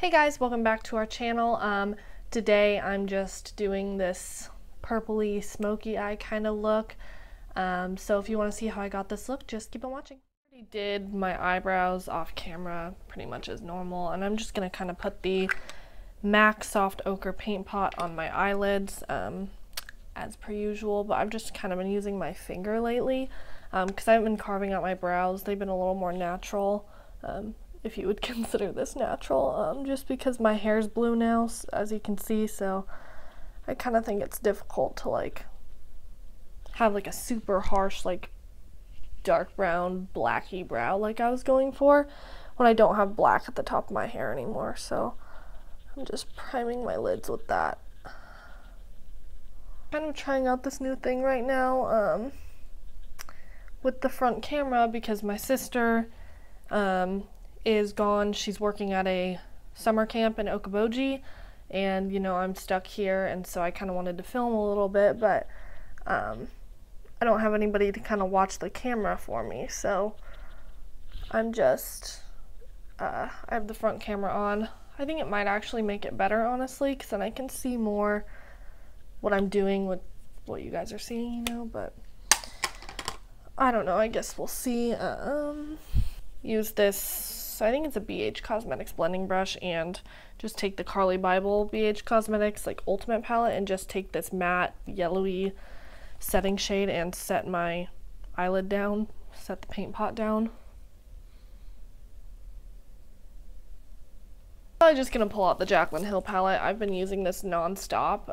Hey guys, welcome back to our channel. Today I'm just doing this purpley smoky eye kind of look. So if you want to see how I got this look, just keep on watching. I already did my eyebrows off camera pretty much as normal, and I'm just going to kind of put the MAC Soft Ochre Paint Pot on my eyelids as per usual, but I've just kind of been using my finger lately because I haven't been carving out my brows. They've been a little more natural. If you would consider this natural, just because my hair's blue now, as you can see, so I kind of think it's difficult to like have like a super harsh like dark brown blacky brow like I was going for when I don't have black at the top of my hair anymore. So I'm just priming my lids with that. Kind of trying out this new thing right now with the front camera because my sister is gone. She's working at a summer camp in Okoboji, and you know, I'm stuck here, and so I kind of wanted to film a little bit, but I don't have anybody to kind of watch the camera for me, so I'm just I have the front camera on. I think it might actually make it better, honestly, because then I can see more what I'm doing with what you guys are seeing, you know, but I don't know, I guess we'll see. Use this, I think it's a BH Cosmetics blending brush, and just take the Carly Bible BH Cosmetics like Ultimate palette and just take this matte yellowy setting shade and set my eyelid down, set the paint pot down. I'm just gonna pull out the Jaclyn Hill palette. I've been using this non-stop.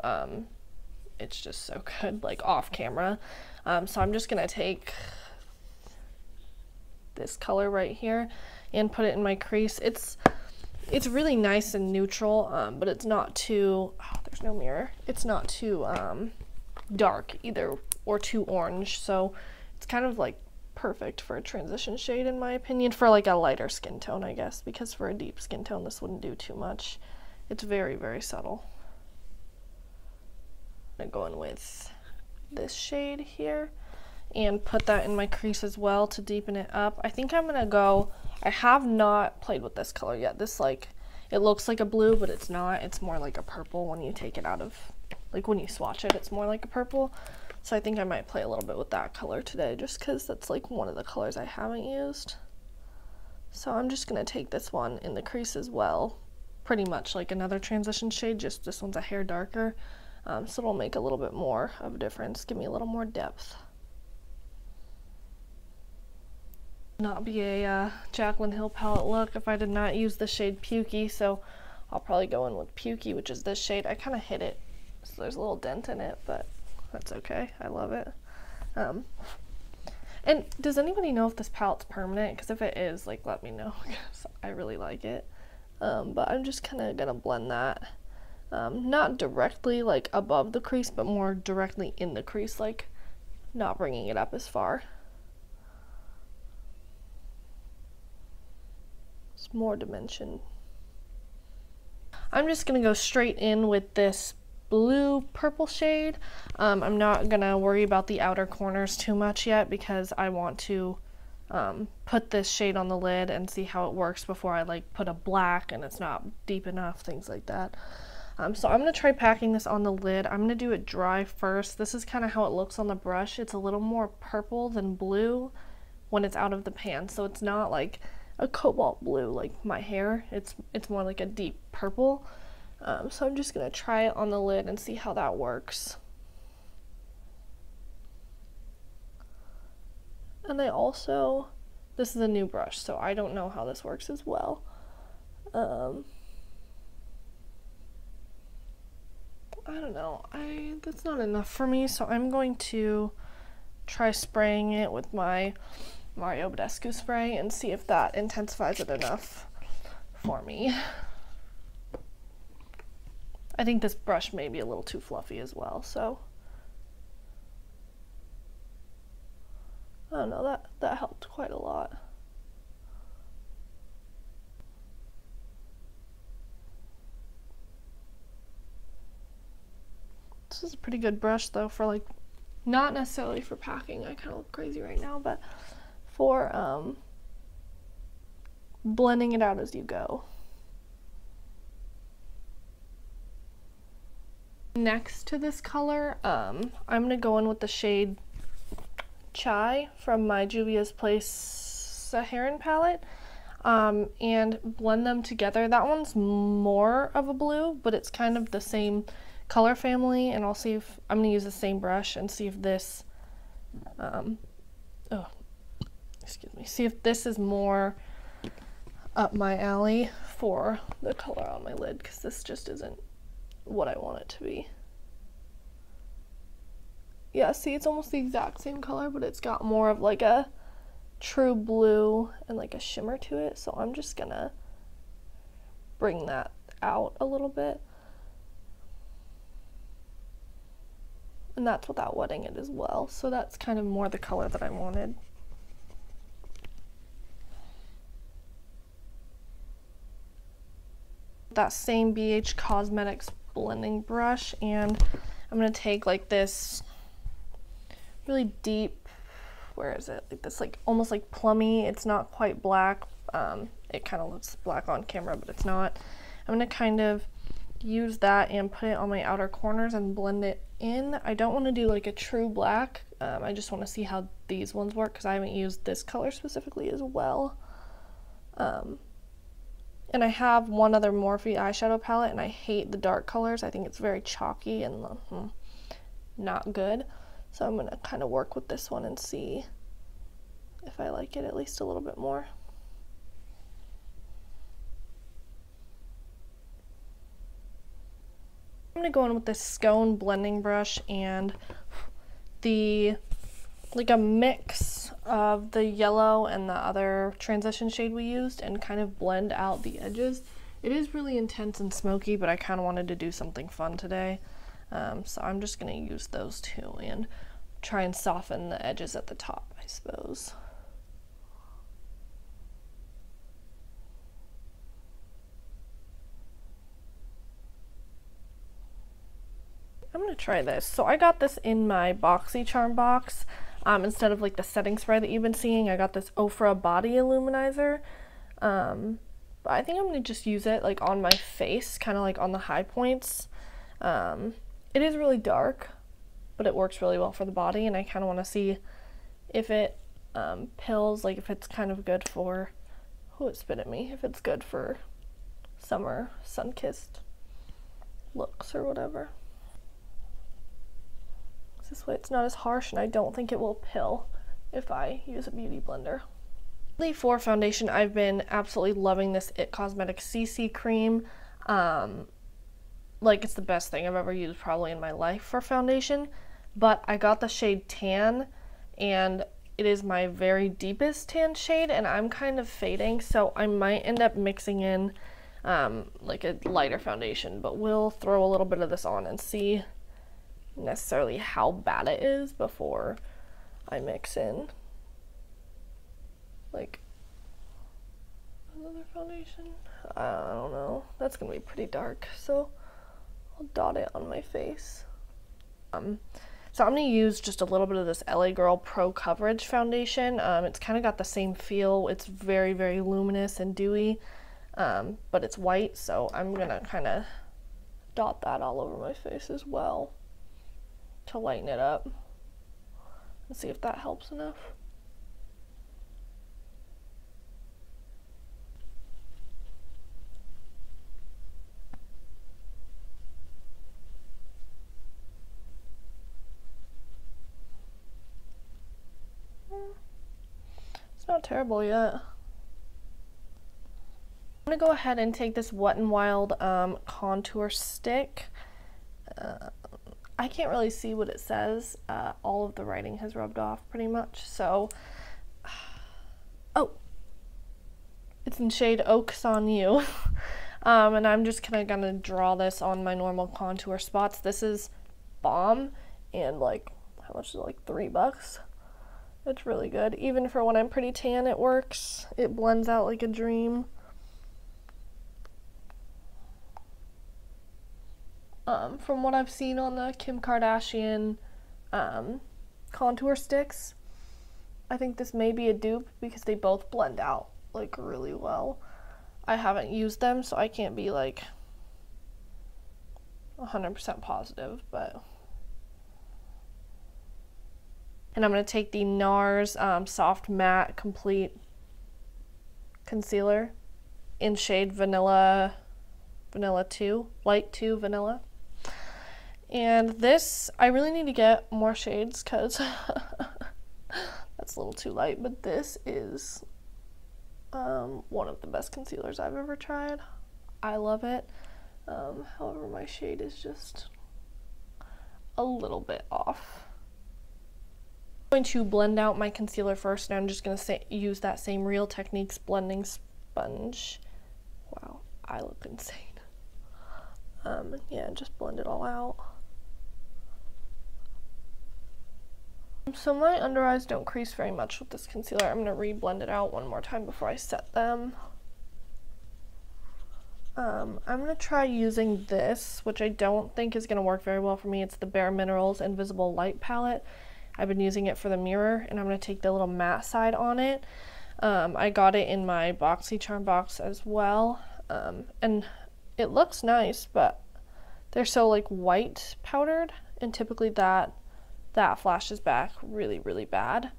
It's just so good, like off camera. So I'm just gonna take this color right here and put it in my crease. It's really nice and neutral, but it's not too, oh, there's no mirror. It's not too dark either or too orange, so it's kind of like perfect for a transition shade in my opinion, for like a lighter skin tone, I guess, because for a deep skin tone this wouldn't do too much. It's very, very subtle. I'm going with this shade here and put that in my crease as well to deepen it up. I think I'm gonna go, I have not played with this color yet. This, like, it looks like a blue, but it's not. It's more like a purple when you take it out of, like when you swatch it, it's more like a purple. So I think I might play a little bit with that color today, just because that's like one of the colors I haven't used. So I'm just gonna take this one in the crease as well. Pretty much like another transition shade, just this one's a hair darker. So it'll make a little bit more of a difference, give me a little more depth. Not be a Jaclyn Hill palette look if I did not use the shade Pukey, so I'll probably go in with Pukey, which is this shade. I kind of hit it, so there's a little dent in it, but that's okay. I love it. And does anybody know if this palette's permanent? Because if it is, like, let me know, because I really like it. But I'm just kind of gonna blend that, not directly like above the crease, but more directly in the crease, like not bringing it up as far. More dimension. I'm just gonna go straight in with this blue purple shade. I'm not gonna worry about the outer corners too much yet because I want to put this shade on the lid and see how it works before I like put a black and it's not deep enough, things like that. So I'm gonna try packing this on the lid. I'm gonna do it dry first. This is kind of how it looks on the brush. It's a little more purple than blue when it's out of the pan, so it's not like a cobalt blue like my hair. It's more like a deep purple. So I'm just gonna try it on the lid and see how that works. And I also, this is a new brush, so I don't know how this works as well. I don't know, that's not enough for me, so I'm going to try spraying it with my Mario Badescu spray and see if that intensifies it enough for me. I think this brush may be a little too fluffy as well, so I don't know, that helped quite a lot. This is a pretty good brush though for like, not necessarily for packing, I kind of look crazy right now, but for blending it out as you go. Next to this color, I'm gonna go in with the shade Chai from my Juvia's Place Saharan palette, and blend them together. That one's more of a blue, but it's kind of the same color family, and I'll see if I'm gonna use the same brush and see if this see if this is more up my alley for the color on my lid, because this just isn't what I want it to be. Yeah, see, it's almost the exact same color, but it's got more of like a true blue and like a shimmer to it, so I'm just gonna bring that out a little bit. And that's without wetting it as well, so that's kind of more the color that I wanted. That same BH Cosmetics blending brush, and I'm gonna take like this really deep, where is it, like this, like almost like plummy, it's not quite black, it kind of looks black on camera but it's not. I'm gonna kind of use that and put it on my outer corners and blend it in. I don't want to do like a true black, I just want to see how these ones work because I haven't used this color specifically as well. And I have one other Morphe eyeshadow palette, and I hate the dark colors. I think it's very chalky and not good. So I'm going to kind of work with this one and see if I like it at least a little bit more. I'm going to go in with this Scone blending brush and like a mix of the yellow and the other transition shade we used, and kind of blend out the edges. It is really intense and smoky, but I kind of wanted to do something fun today, so I'm just going to use those two and try and soften the edges at the top, I suppose. I'm going to try this. So I got this in my BoxyCharm box. Instead of like the setting spray that you've been seeing, I got this Ofra body illuminizer. But I think I'm going to just use it like on my face, kind of like on the high points. It is really dark, but it works really well for the body, and I kind of want to see if it pills, like if it's kind of good for, it spit at me, if it's good for summer sun-kissed looks or whatever. This way it's not as harsh, and I don't think it will pill if I use a beauty blender. For foundation, I've been absolutely loving this It Cosmetics CC cream. Like, it's the best thing I've ever used probably in my life for foundation, but I got the shade Tan, and it is my very deepest tan shade, and I'm kind of fading, so I might end up mixing in like a lighter foundation, but we'll throw a little bit of this on and see necessarily how bad it is before I mix in like another foundation. I don't know, that's gonna be pretty dark, so I'll dot it on my face. So I'm gonna use just a little bit of this LA Girl Pro Coverage foundation. It's kind of got the same feel. It's very, very luminous and dewy, but it's white, so I'm gonna kind of dot that all over my face as well to lighten it up and see if that helps enough. It's not terrible yet. I'm gonna go ahead and take this Wet n Wild contour stick. I can't really see what it says. All of the writing has rubbed off pretty much, so oh, it's in shade Oaks on You. And I'm just kind of gonna draw this on my normal contour spots. This is bomb, and like, how much is it, like $3? It's really good. Even for when I'm pretty tan, it works. It blends out like a dream. From what I've seen on the Kim Kardashian contour sticks, I think this may be a dupe because they both blend out like really well. I haven't used them, so I can't be like 100% positive, but. And I'm going to take the Nars Soft Matte Complete Concealer in shade Vanilla 2, Light 2 Vanilla. And this, I really need to get more shades because that's a little too light, but this is one of the best concealers I've ever tried. I love it. However, my shade is just a little bit off. I'm going to blend out my concealer first, and I'm just going to use that same Real Techniques blending sponge. Wow, I look insane. Yeah, just blend it all out. So my under eyes don't crease very much with this concealer. I'm going to re-blend it out one more time before I set them. I'm going to try using this, which I don't think is going to work very well for me. It's the Bare Minerals Invisible Light Palette. I've been using it for the mirror, and I'm going to take the little matte side on it. I got it in my BoxyCharm box as well, and it looks nice, but they're so like white powdered, and typically that flashes back really, really bad,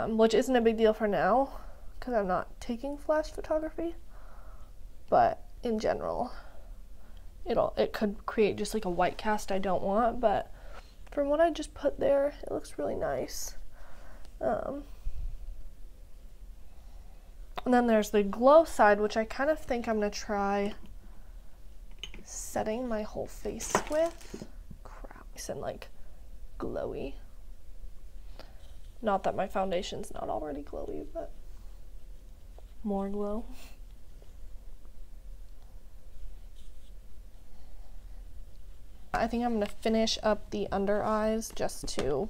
which isn't a big deal for now because I'm not taking flash photography, but in general it could create just like a white cast I don't want, but from what I just put there, it looks really nice. And then there's the glow side, which I kind of think I'm going to try setting my whole face with. Crap, and like glowy. Not that my foundation's not already glowy, but more glow. I think I'm going to finish up the under eyes just to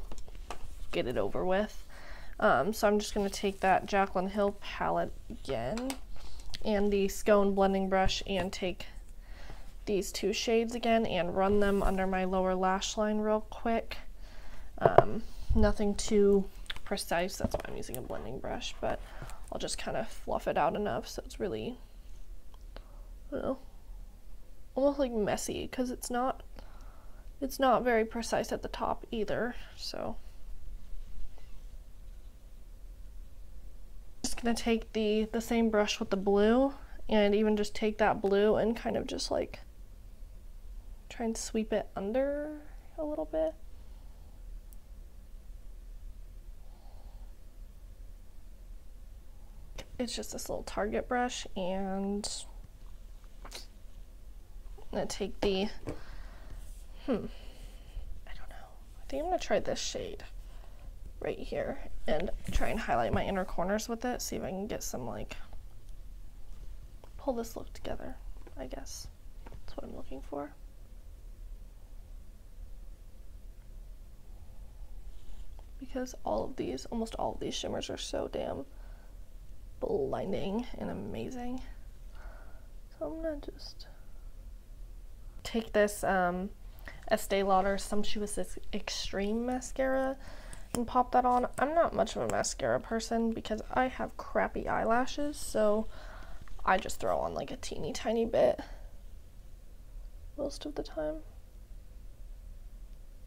get it over with. So I'm just going to take that Jaclyn Hill palette again and the Scone blending brush and take these two shades again and run them under my lower lash line real quick. Nothing too precise, that's why I'm using a blending brush, but I'll just kind of fluff it out enough so it's really, I don't know, almost like messy, because it's not very precise at the top either, so. Just gonna take the same brush with the blue and even just take that blue and kind of just like try and sweep it under a little bit. It's just this little Target brush, and I'm gonna take the, I don't know, I think I'm gonna try this shade right here and try and highlight my inner corners with it, see if I can get some like, pull this look together, I guess. That's what I'm looking for. Because almost all of these shimmers are so damn blinding and amazing. So I'm gonna just take this Estee Lauder Sumptuous Extreme mascara and pop that on. I'm not much of a mascara person because I have crappy eyelashes, so I just throw on like a teeny tiny bit most of the time.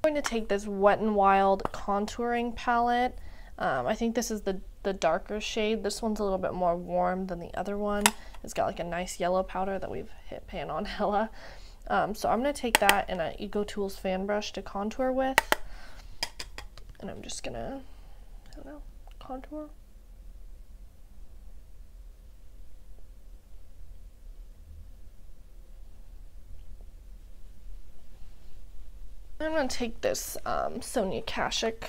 I'm going to take this Wet n Wild contouring palette. I think this is the darker shade. This one's a little bit more warm than the other one. It's got like a nice yellow powder that we've hit pan on hella. So I'm going to take that and an Eco Tools fan brush to contour with. And I'm just going to, I don't know, contour. I'm going to take this Sonia Kashuk,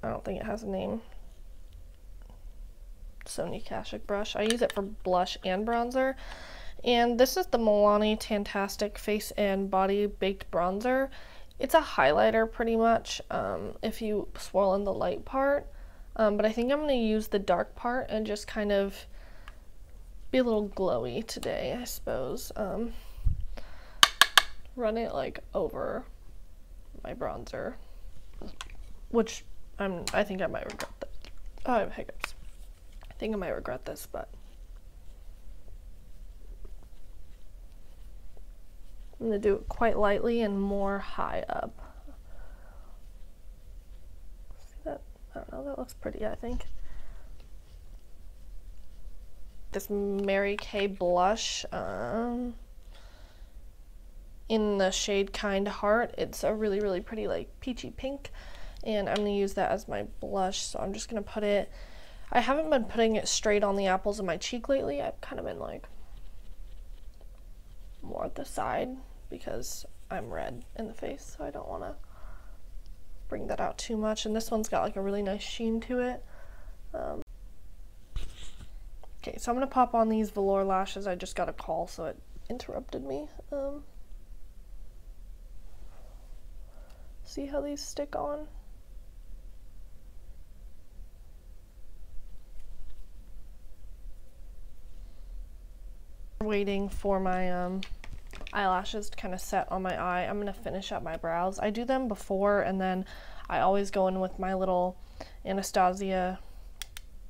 I don't think it has a name, Sonia Kashuk brush. I use it for blush and bronzer. And this is the Milani Tantastic Face and Body Baked Bronzer. It's a highlighter pretty much if you swirl in the light part. But I think I'm going to use the dark part and just kind of be a little glowy today, I suppose. Run it like over my bronzer, which I think I might regret that. Oh, I have hiccups. I think I might regret this, but I'm going to do it quite lightly and more high up. See that? I don't know, that looks pretty, I think. This Mary Kay blush in the shade Kind Heart. It's a really, really pretty like peachy pink, and I'm going to use that as my blush, so I'm just going to put it, I haven't been putting it straight on the apples of my cheek lately. I've kind of been like more at the side because I'm red in the face, so I don't want to bring that out too much. And this one's got like a really nice sheen to it. Okay, so I'm going to pop on these velour lashes. I just got a call, so it interrupted me. See how these stick on? Waiting for my eyelashes to kind of set on my eye. I'm going to finish up my brows. I do them before, and then I always go in with my little Anastasia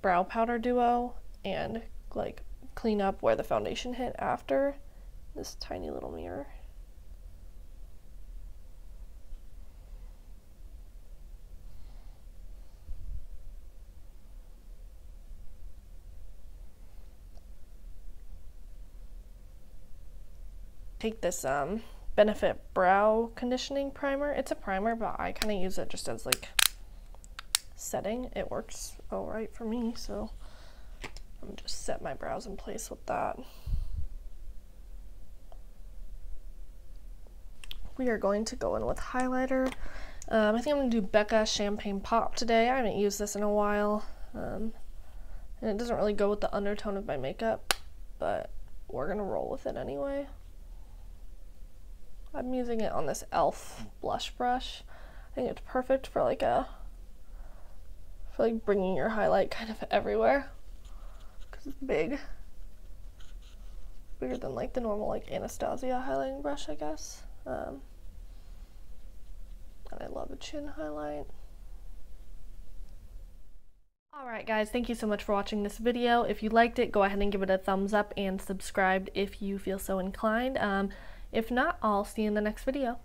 brow powder duo and like clean up where the foundation hit after. This tiny little mirror. Take this Benefit Brow Conditioning Primer. It's a primer, but I kind of use it just as like setting. It works all right for me, so I'm gonna just set my brows in place with that. We are going to go in with highlighter. I think I'm gonna do Becca Champagne Pop today. I haven't used this in a while, and it doesn't really go with the undertone of my makeup, but we're gonna roll with it anyway. I'm using it on this e.l.f. blush brush. I think it's perfect for like bringing your highlight kind of everywhere, because it's big. Bigger than like the normal like Anastasia highlighting brush, I guess. And I love a chin highlight. Alright guys, thank you so much for watching this video. If you liked it, go ahead and give it a thumbs up and subscribe if you feel so inclined. If not, I'll see you in the next video.